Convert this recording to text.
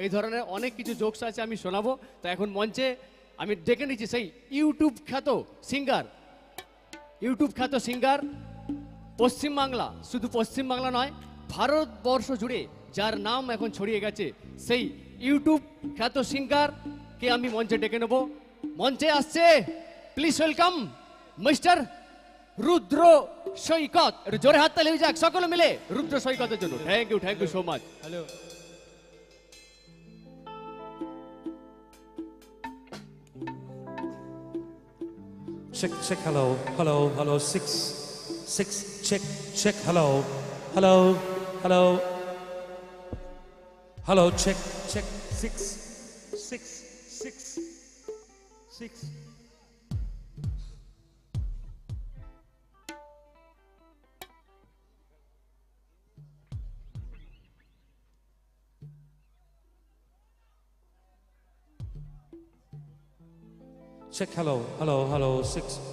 এই ধরনের অনেক কিছু জোকস আছে আমি শোনাবো। তো এখন মঞ্চে আমি ডেকে নিচ্ছি সেই ইউটিউব খ্যাত সিঙ্গার পশ্চিমবাংলা, শুধু পশ্চিমবাংলা নয় ভারতবর্ষ জুড়ে যার নাম এখন ছড়িয়ে গেছে, সেই ইউটিউব খ্যাত সিঙ্গারকে আমি মঞ্চে ডেকে নেব। মঞ্চে আসছে, প্লিজ ওয়েলকাম মিস্টার রুদ্র সৈকত। একটু জোরে হাত তালি হয়ে যাক সকলে মিলে রুদ্র সৈকতের জন্য। Thank you so much. Hello. Check, hello, 6, check, hello, check, 6. Check, hello, 6.